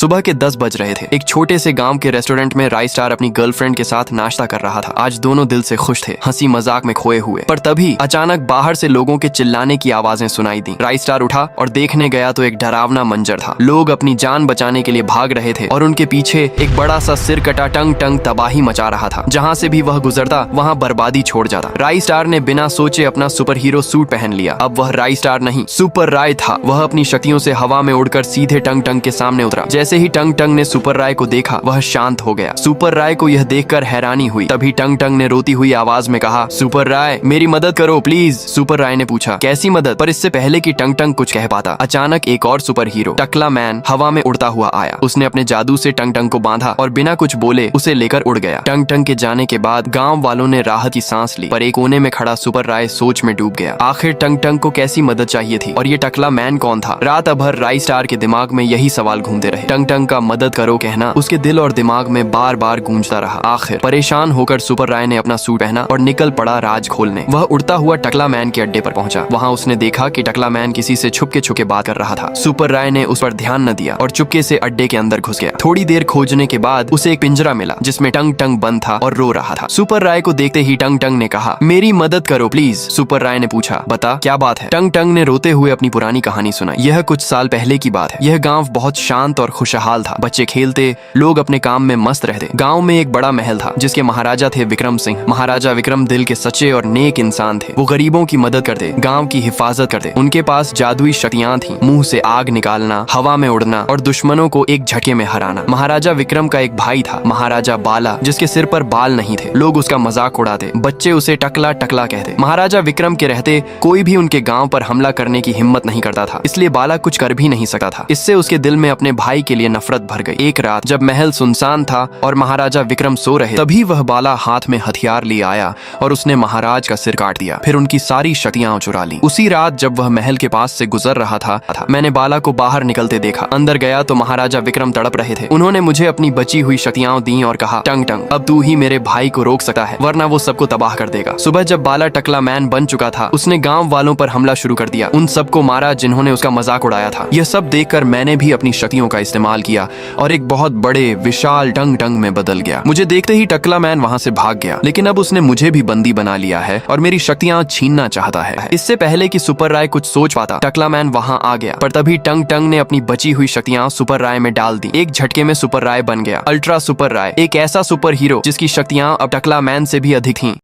सुबह के 10 बज रहे थे। एक छोटे से गांव के रेस्टोरेंट में राई स्टार अपनी गर्लफ्रेंड के साथ नाश्ता कर रहा था। आज दोनों दिल से खुश थे, हंसी मजाक में खोए हुए। पर तभी अचानक बाहर से लोगों के चिल्लाने की आवाजें सुनाई दी। राई स्टार उठा और देखने गया तो एक डरावना मंजर था। लोग अपनी जान बचाने के लिए भाग रहे थे और उनके पीछे एक बड़ा सा सिर कटा टंग टंग तबाही मचा रहा था। जहाँ से भी वह गुजरता वहाँ बर्बादी छोड़ जाता। राई स्टार ने बिना सोचे अपना सुपर हीरो सूट पहन लिया। अब वह राई स्टार नहीं, सुपर राय था। वह अपनी शक्तियों से हवा में उड़कर सीधे टंग टंग के सामने उतरा। जैसे ही टंग टंग ने सुपर राय को देखा वह शांत हो गया। सुपर राय को यह देखकर हैरानी हुई। तभी टंग टंग ने रोती हुई आवाज में कहा, सुपर राय मेरी मदद करो प्लीज। सुपर राय ने पूछा, कैसी मदद? पर इससे पहले कि टंग टंग कुछ कह पाता, अचानक एक और सुपर हीरो टकला मैन हवा में उड़ता हुआ आया। उसने अपने जादू से टंग टंग को बांधा और बिना कुछ बोले उसे लेकर उड़ गया। टंग टंग के जाने के बाद गाँव वालों ने राहत की सांस ली, पर एक कोने में खड़ा सुपर राय सोच में डूब गया। आखिर टंग टंग को कैसी मदद चाहिए थी और ये टकला मैन कौन था? रात भर राई स्टार के दिमाग में यही सवाल घूमते रहे। टंग टंग का मदद करो कहना उसके दिल और दिमाग में बार बार गूंजता रहा। आखिर परेशान होकर सुपर राय ने अपना सूट पहना और निकल पड़ा राज खोलने। वह उड़ता हुआ टकला मैन के अड्डे पर पहुंचा। वहां उसने देखा कि टकला मैन किसी से छुपके छुपके बात कर रहा था। सुपर राय ने उस पर ध्यान न दिया और चुपके से अड्डे के अंदर घुस गया। थोड़ी देर खोजने के बाद उसे एक पिंजरा मिला जिसमें टंग टंग बंद था और रो रहा था। सुपर राय को देखते ही टंग टंग ने कहा, मेरी मदद करो प्लीज। सुपर राय ने पूछा, बता क्या बात है? टंग टंग ने रोते हुए अपनी पुरानी कहानी सुनाई। यह कुछ साल पहले की बात है। यह गांव बहुत शांत और खुशहाल था। बच्चे खेलते, लोग अपने काम में मस्त रहते। गांव में एक बड़ा महल था जिसके महाराजा थे विक्रम सिंह। महाराजा विक्रम दिल के सच्चे और नेक इंसान थे। वो गरीबों की मदद करते, गांव की हिफाजत करते। उनके पास जादुई शक्तियां थीं, मुंह से आग निकालना, हवा में उड़ना और दुश्मनों को एक झटके में हराना। महाराजा विक्रम का एक भाई था, महाराजा बाला, जिसके सिर पर बाल नहीं थे। लोग उसका मजाक उड़ाते, बच्चे उसे टकला टकला कहते। महाराजा विक्रम के रहते कोई भी उनके गांव पर हमला करने की हिम्मत नहीं करता था, इसलिए बाला कुछ कर भी नहीं सकता था। इससे उसके दिल में अपने भाई के लिए नफरत भर गई। एक रात जब महल सुनसान था और महाराजा विक्रम सो रहे, तभी वह बाला हाथ में हथियार लिए आया और उसने महाराज का सिर काट दिया, फिर उनकी सारी शक्तियां चुरा ली। उसी रात जब वह महल के पास से गुजर रहा था, मैंने बाला को बाहर निकलते देखा। अंदर गया तो महाराजा विक्रम तड़प रहे थे। उन्होंने मुझे अपनी बची हुई शक्तियां दी और कहा, टंग टंग अब तू ही मेरे भाई को रोक सकता है, वरना वो सबको तबाह कर देगा। सुबह जब बाला टकला मैन बन चुका था, उसने गांव वालों पर हमला शुरू कर दिया। उन सबको मारा जिन्होंने उसका मजाक उड़ाया था। यह सब देखकर मैंने भी अपनी शक्तियों का इस्तेमाल किया और एक बहुत बड़े विशाल टंग टंग में बदल गया। मुझे देखते ही टकला मैन वहां से भाग गया, लेकिन अब उसने मुझे भी बंदी बना लिया है और मेरी शक्तियां छीनना चाहता है। इससे पहले कि सुपर राय कुछ सोच पाता, टकला मैन वहां आ गया। पर तभी टंग टंग ने अपनी बची हुई शक्तियां सुपर राय में डाल दी। एक झटके में सुपर राय बन गया, अल्ट्रा सुपर राय, एक ऐसा सुपर हीरो जिसकी शक्तियां अब टकला मैन से भी अधिक थीं।